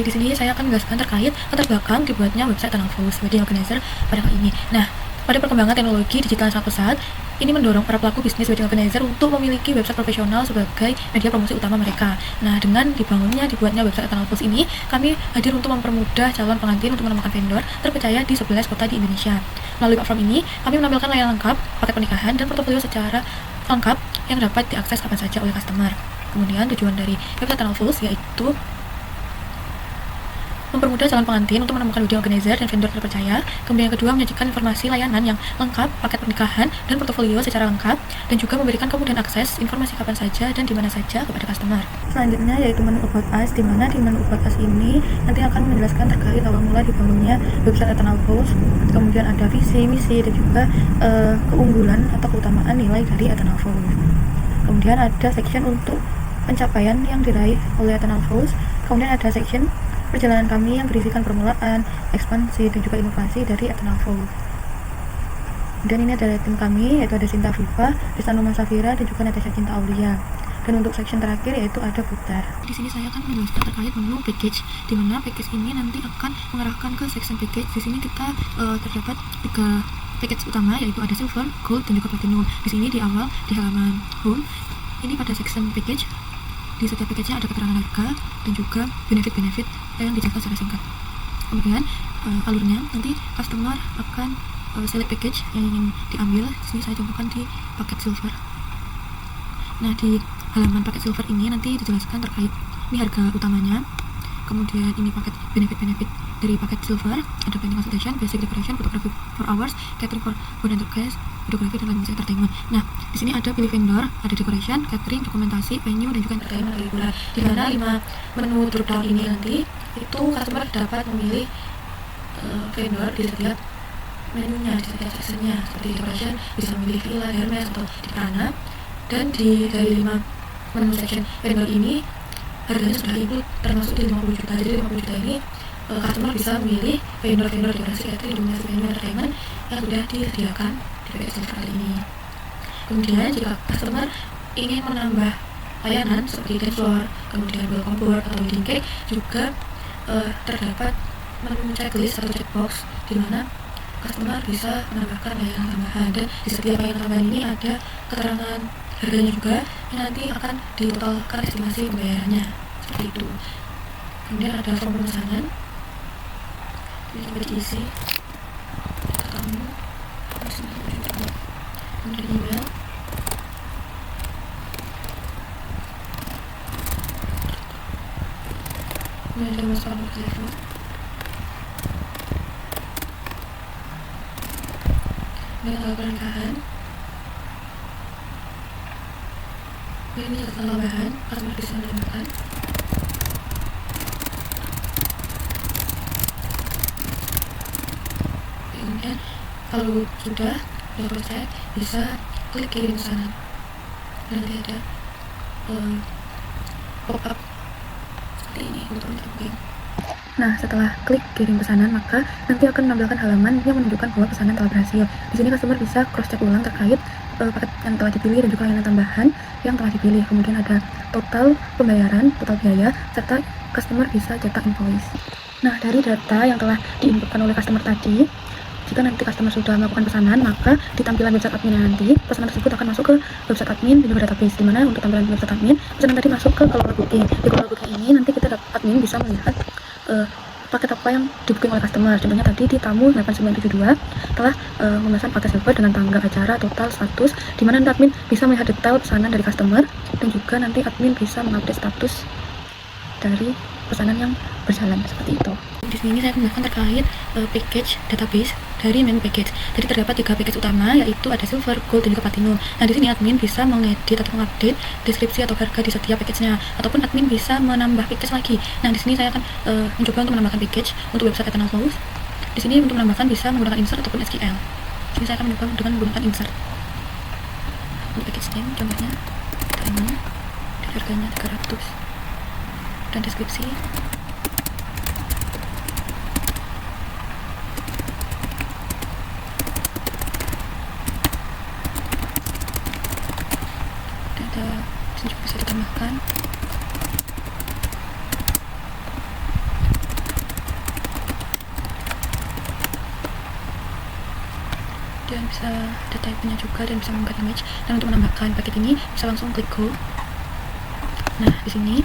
Di sini saya akan menjelaskan terkait latar belakang dibuatnya website Eternal Falls Wedding Organizer pada kali ini. Nah, pada perkembangan teknologi digital yang sangat pesat, ini mendorong para pelaku bisnis wedding organizer untuk memiliki website profesional sebagai media promosi utama mereka. Nah, dengan dibuatnya website Eternal Falls ini, kami hadir untuk mempermudah calon pengantin untuk menemukan vendor terpercaya di 11 kota di Indonesia. Melalui platform ini, kami menampilkan layanan lengkap, paket pernikahan, dan portofolio secara lengkap yang dapat diakses kapan saja oleh customer. Kemudian tujuan dari website Eternal Falls yaitu mempermudah calon pengantin untuk menemukan wedding organizer dan vendor terpercaya. Kemudian yang kedua, menyajikan informasi layanan yang lengkap, paket pernikahan, dan portofolio secara lengkap, dan juga memberikan kemudahan akses informasi kapan saja dan di mana saja kepada customer. Selanjutnya yaitu menu About Us, di mana di menu About Us ini nanti akan menjelaskan terkait awal mula dibangunnya website Eternal Falls, kemudian ada visi, misi, dan juga keunggulan atau keutamaan nilai dari Eternal Falls. Kemudian ada section untuk pencapaian yang diraih oleh Eternal Falls, kemudian ada section perjalanan kami yang berisikan permulaan, ekspansi, dan juga inovasi dari Eternal Falls. Dan ini adalah tim kami, yaitu ada Sinta Viva, Rizanuma Safira, dan juga Natasha Cinta Aulia. Dan untuk section terakhir yaitu ada Putar. Di sini saya akan menjelaskan terkait menu package, di mana package ini nanti akan mengarahkan ke section package. Di sini kita terdapat 3 package utama, yaitu ada Silver, Gold, dan juga Platinum. Di sini di awal di halaman home, ini pada section package. Di setiap package-nya ada keterangan harga dan juga benefit-benefit yang dijelaskan secara singkat. Kemudian alurnya nanti customer akan select package yang ingin diambil. Di sini saya contohkan di paket silver. Nah, di halaman paket silver ini nanti dijelaskan terkait ini harga utamanya. Kemudian ini paket benefit-benefit dari paket silver, ada planning consultation, basic decoration, photography 4 hours, catering for bond and guest, videography, dan lain entertainment. Nah, di sini ada pilih vendor, ada decoration, catering, dokumentasi, venue, dan juga entertainment regular. Di mana 5 menu drop down ini nanti itu customer dapat memilih vendor di setiap menunya, di setiap sectionnya. Seperti decoration bisa memilih villa, Hermes, atau di Prana. Dan dari 5 menu section vendor ini harganya sudah include termasuk di 50 juta. Jadi 50 juta ini customer bisa memilih vendor-vendor dekorasi, catering, dominasi, venue, entertainment yang sudah disediakan di package silver kali ini. Kemudian jika customer ingin menambah layanan seperti dance floor, kemudian welcome board atau wedding cake, juga terdapat menu checklist atau checkbox di mana customer bisa menambahkan layanan tambahan. Dan di setiap layanan tambahan ini ada keterangan harganya juga yang nanti akan ditotalkan estimasi pembayarannya, seperti itu. Kemudian ada form pemesanan, ini dapat diisi kamu, kemudian email, kemudian ada masalah nomor telepon, kemudian tanggal pernikahan. Ini catatan tambahan, customer bisa menambahkan. Kemudian kalau sudah selesai, bisa klik kirim pesanan. Dan nanti ada pop-up seperti ini untuk booking. Nah, setelah klik kirim pesanan, maka nanti akan menampilkan halaman yang menunjukkan bahwa pesanan telah berhasil. Di sini customer bisa cross-check ulang terkait paket yang telah dipilih dan juga layanan tambahan yang telah dipilih. Kemudian ada total pembayaran, total biaya, serta customer bisa cetak invoice. Nah, dari data yang telah diinputkan oleh customer tadi, jika nanti customer sudah melakukan pesanan, maka di tampilan website admin nanti pesanan tersebut akan masuk ke website admin dan juga database, di mana untuk tampilan website admin pesanan tadi masuk ke kelola booking. Di kelola booking ini nanti kita admin bisa melihat paket apa yang di-booking oleh customer. Contohnya tadi di tamu 8972 telah memesan paket silver dengan tanggal acara, total, status, di mana nanti admin bisa melihat detail pesanan dari customer, dan juga nanti admin bisa mengupdate status dari pesanan yang berjalan, seperti itu. Di sini saya menambahkan terkait package database dari menu package. Jadi terdapat 3 package utama, yaitu ada silver, gold, dan juga platinum. Nah, di sini admin bisa mengedit atau mengupdate deskripsi atau harga di setiap package-nya, ataupun admin bisa menambah package lagi. Nah, di sini saya akan mencoba untuk menambahkan package untuk website Eternal Flows. Di sini untuk menambahkan bisa menggunakan insert ataupun SQL. Di sini saya akan mencoba dengan menggunakan insert. Untuk package name contohnya diamond, dan harganya 300, dan deskripsi juga bisa ditambahkan. Dan bisa ada type-nya juga dan bisa mengangkat image. Dan untuk menambahkan paket ini bisa langsung klik go. Nah, di sini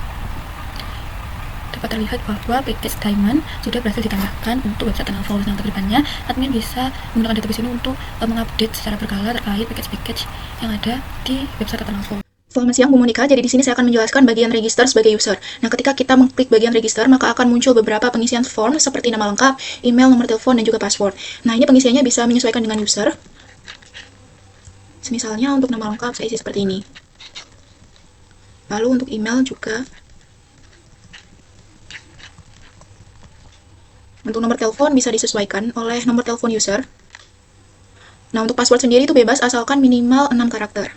dapat terlihat bahwa package diamond sudah berhasil ditambahkan untuk website Eternal Flows. Nah, untuk kedepannya admin bisa menggunakan database ini untuk mengupdate secara berkala terkait package-package yang ada di website Eternal Flows. Selamat siang Bu Monica, jadi di sini saya akan menjelaskan bagian register sebagai user. Nah, ketika kita mengklik bagian register, maka akan muncul beberapa pengisian form seperti nama lengkap, email, nomor telepon, dan juga password. Nah, ini pengisiannya bisa menyesuaikan dengan user. Misalnya untuk nama lengkap saya isi seperti ini. Lalu untuk email juga. Untuk nomor telepon bisa disesuaikan oleh nomor telepon user. Nah, untuk password sendiri itu bebas asalkan minimal 6 karakter.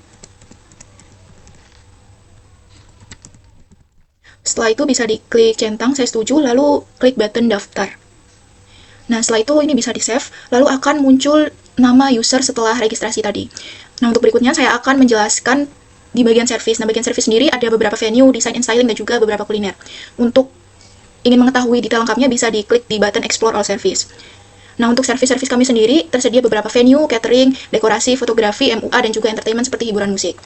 Setelah itu bisa diklik centang, saya setuju, lalu klik button daftar. Nah, setelah itu ini bisa di-save, lalu akan muncul nama user setelah registrasi tadi. Nah, untuk berikutnya saya akan menjelaskan di bagian service. Nah, bagian service sendiri ada beberapa venue, design and styling, dan juga beberapa kuliner. Untuk ingin mengetahui detail lengkapnya bisa diklik di button explore all service. Nah, untuk service-service kami sendiri tersedia beberapa venue, catering, dekorasi, fotografi, MUA, dan juga entertainment seperti hiburan musik.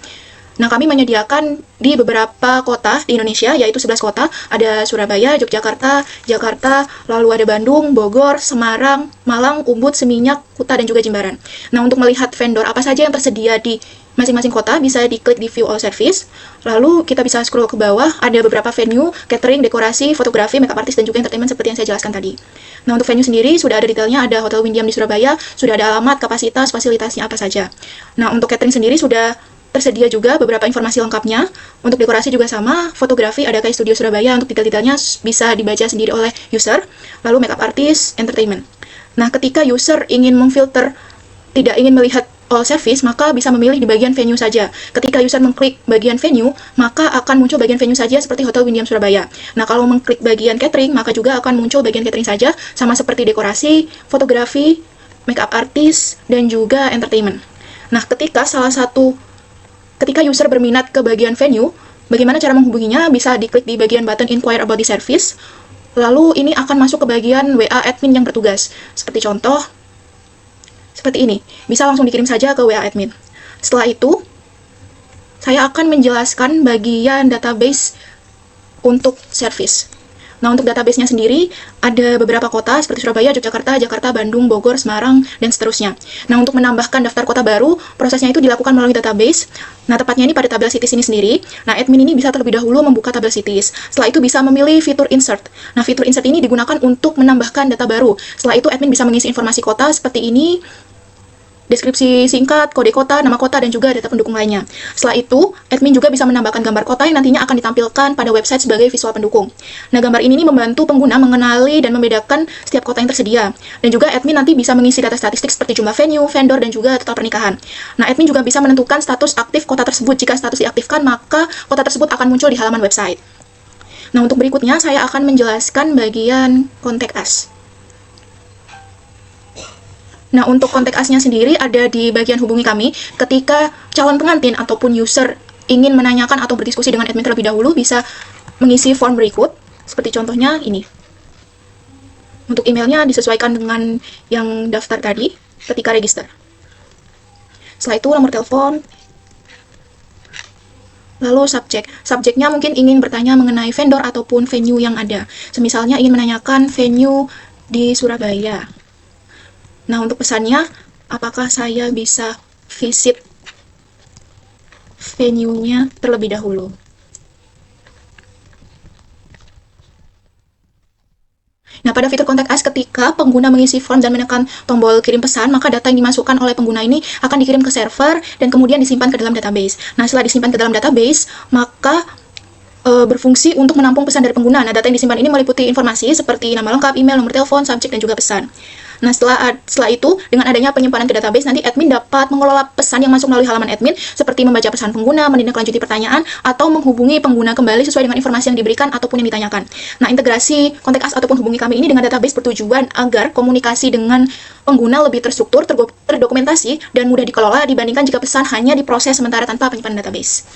Nah, kami menyediakan di beberapa kota di Indonesia, yaitu 11 kota. Ada Surabaya, Yogyakarta, Jakarta, lalu ada Bandung, Bogor, Semarang, Malang, Ubud, Seminyak, Kuta, dan juga Jimbaran. Nah, untuk melihat vendor apa saja yang tersedia di masing-masing kota, bisa diklik di view all service. Lalu kita bisa scroll ke bawah, ada beberapa venue, catering, dekorasi, fotografi, makeup artist, dan juga entertainment seperti yang saya jelaskan tadi. Nah, untuk venue sendiri sudah ada detailnya, ada Hotel Windiam di Surabaya, sudah ada alamat, kapasitas, fasilitasnya apa saja. Nah, untuk catering sendiri sudah tersedia juga beberapa informasi lengkapnya. Untuk dekorasi juga sama, fotografi ada kayak Studio Surabaya, untuk detail-detailnya bisa dibaca sendiri oleh user. Lalu makeup artist, entertainment. Nah, ketika user ingin memfilter, tidak ingin melihat all service, maka bisa memilih di bagian venue saja. Ketika user mengklik bagian venue, maka akan muncul bagian venue saja seperti Hotel Windiam Surabaya. Nah, kalau mengklik bagian catering, maka juga akan muncul bagian catering saja, sama seperti dekorasi, fotografi, makeup artist, dan juga entertainment. Nah, ketika user berminat ke bagian venue, bagaimana cara menghubunginya? Bisa diklik di bagian button Inquire about the service. Lalu ini akan masuk ke bagian WA admin yang bertugas. Seperti contoh, seperti ini. Bisa langsung dikirim saja ke WA admin. Setelah itu, saya akan menjelaskan bagian database untuk service. Nah, untuk database-nya sendiri, ada beberapa kota seperti Surabaya, Yogyakarta, Jakarta, Bandung, Bogor, Semarang, dan seterusnya. Nah, untuk menambahkan daftar kota baru, prosesnya itu dilakukan melalui database. Nah, tepatnya ini pada tabel cities ini sendiri. Nah, admin ini bisa terlebih dahulu membuka tabel cities. Setelah itu bisa memilih fitur insert. Nah, fitur insert ini digunakan untuk menambahkan data baru. Setelah itu, admin bisa mengisi informasi kota seperti ini, deskripsi singkat, kode kota, nama kota, dan juga data pendukung lainnya. Setelah itu, admin juga bisa menambahkan gambar kota yang nantinya akan ditampilkan pada website sebagai visual pendukung. Nah, gambar ini membantu pengguna mengenali dan membedakan setiap kota yang tersedia. Dan juga admin nanti bisa mengisi data statistik seperti jumlah venue, vendor, dan juga total pernikahan. Nah, admin juga bisa menentukan status aktif kota tersebut. Jika status diaktifkan, maka kota tersebut akan muncul di halaman website. Nah, untuk berikutnya, saya akan menjelaskan bagian Contact Us. Nah, untuk kontak us-nya sendiri ada di bagian hubungi kami. Ketika calon pengantin ataupun user ingin menanyakan atau berdiskusi dengan admin terlebih dahulu, bisa mengisi form berikut, seperti contohnya ini. Untuk emailnya disesuaikan dengan yang daftar tadi ketika register. Setelah itu nomor telepon, lalu subjek. Subjeknya mungkin ingin bertanya mengenai vendor ataupun venue yang ada. Semisalnya ingin menanyakan venue di Surabaya. Nah, untuk pesannya, apakah saya bisa visit venue-nya terlebih dahulu? Nah, Nah, pada fitur Contact Us ketika pengguna mengisi form dan menekan tombol kirim pesan, maka data yang dimasukkan oleh pengguna ini akan dikirim ke server dan kemudian disimpan ke dalam database. Nah, setelah disimpan ke dalam database, maka berfungsi untuk menampung pesan dari pengguna. Nah, data yang disimpan ini meliputi informasi seperti nama lengkap, email, nomor telepon, subjek, dan juga pesan. Nah, setelah itu, dengan adanya penyimpanan ke database, nanti admin dapat mengelola pesan yang masuk melalui halaman admin, seperti membaca pesan pengguna, menindaklanjuti pertanyaan, atau menghubungi pengguna kembali sesuai dengan informasi yang diberikan ataupun yang ditanyakan. Nah, integrasi Contact Us ataupun hubungi kami ini dengan database bertujuan agar komunikasi dengan pengguna lebih terstruktur, terdokumentasi, dan mudah dikelola dibandingkan jika pesan hanya diproses sementara tanpa penyimpanan database.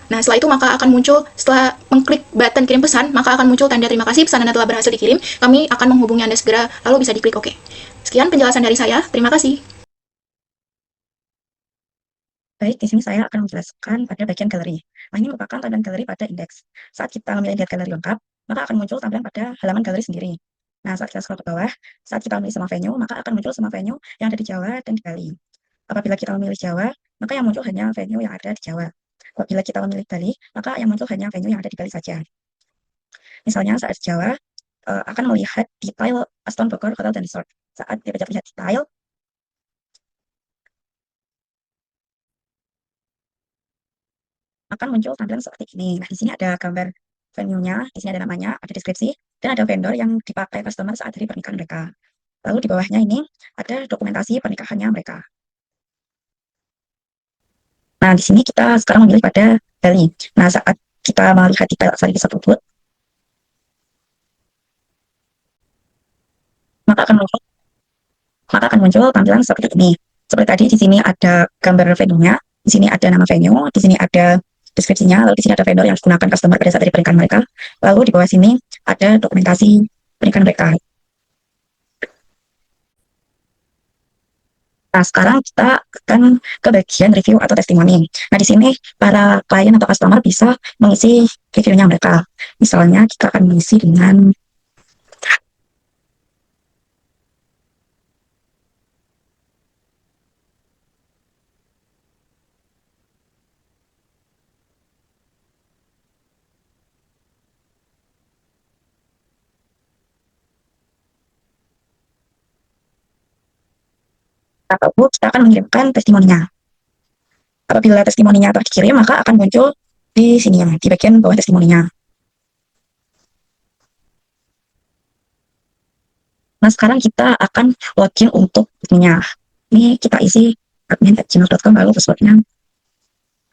Nah, setelah itu maka akan muncul, setelah mengklik button kirim pesan, maka akan muncul tanda terima kasih pesan Anda telah berhasil dikirim. Kami akan menghubungi Anda segera, lalu bisa diklik OK. Sekian penjelasan dari saya. Terima kasih. Baik, di sini saya akan menjelaskan pada bagian galeri. Nah, ini merupakan tampilan galeri pada indeks. Saat kita memilih lihat galeri lengkap, maka akan muncul tampilan pada halaman galeri sendiri. Nah, saat kita scroll ke bawah, saat kita memilih semua venue, maka akan muncul semua venue yang ada di Jawa dan di Bali. Apabila kita memilih Jawa, maka yang muncul hanya venue yang ada di Jawa. Apabila kita memilih Bali, maka yang muncul hanya venue yang ada di Bali saja. Misalnya saat di Jawa, akan melihat detail Aston Bogor Hotel dan Resort. Saat lihat detail, akan muncul tampilan seperti ini. Nah, di sini ada gambar venue-nya, di sini ada namanya, ada deskripsi, dan ada vendor yang dipakai customer saat hari pernikahan mereka. Lalu di bawahnya ini ada dokumentasi pernikahannya mereka. Nah, di sini kita sekarang memilih pada Bali. Nah, saat kita melihat detail Sari tersebut, maka akan muncul tampilan seperti ini. Seperti tadi di sini ada gambar venue-nya, di sini ada nama venue, di sini ada deskripsinya, lalu di sini ada vendor yang digunakan customer pada saat hari pernikahan mereka. Lalu di bawah sini ada dokumentasi pernikahan mereka. Nah, sekarang kita akan ke bagian review atau testimoni. Nah, di sini para klien atau customer bisa mengisi reviewnya mereka. Misalnya kita akan mengisi dengan ataupun kita akan mengirimkan testimoninya. Apabila testimoninya telah dikirim, maka akan muncul di sini ya, di bagian bawah testimoninya. Nah, sekarang kita akan login untuk adminnya. Ini kita isi admin@gmail.com, lalu passwordnya,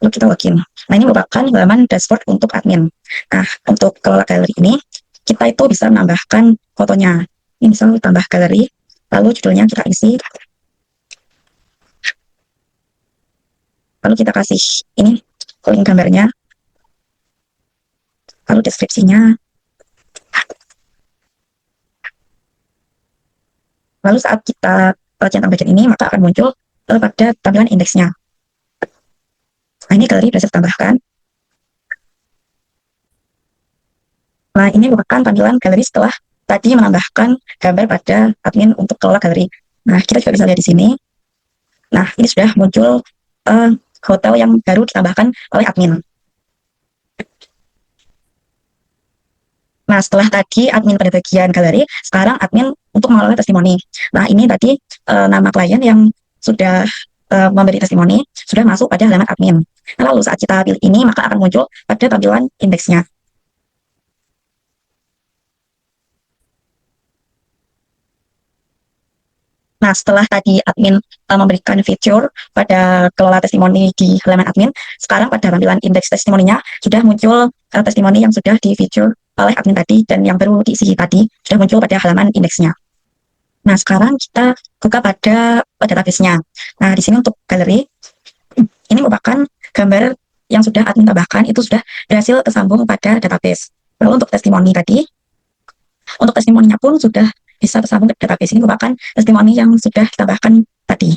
lalu kita login. Nah, ini merupakan halaman dashboard untuk admin. Nah, untuk kelola galeri ini, kita itu bisa menambahkan fotonya. Ini misal tambah galeri, lalu judulnya kita isi, lalu kita kasih ini link gambarnya, lalu deskripsinya, lalu saat kita centang bagian ini, maka akan muncul pada tampilan indeksnya. Nah, ini galeri sudah saya tambahkan. Nah, ini merupakan tampilan galeri setelah tadi menambahkan gambar pada admin untuk kelola galeri. Nah, kita juga bisa lihat di sini. Nah, ini sudah muncul hotel yang baru ditambahkan oleh admin. Nah, setelah tadi admin pada bagian galeri, sekarang admin untuk mengelola testimoni. Nah, ini tadi nama klien yang sudah memberi testimoni sudah masuk pada halaman admin. Nah, lalu saat kita pilih ini, maka akan muncul pada tampilan indeksnya. Nah, setelah tadi admin memberikan fitur pada kelola testimoni di halaman admin, sekarang pada tampilan indeks testimoninya sudah muncul testimoni yang sudah di fitur oleh admin tadi dan yang baru diisi tadi sudah muncul pada halaman indeksnya. Nah, sekarang kita buka pada database-nya. Nah, di sini untuk galeri, ini merupakan gambar yang sudah admin tambahkan, itu sudah berhasil tersambung pada database. Lalu untuk testimoni tadi, untuk testimoninya pun sudah bisa tersambung ke database. Ini merupakan testimoni yang sudah ditambahkan tadi.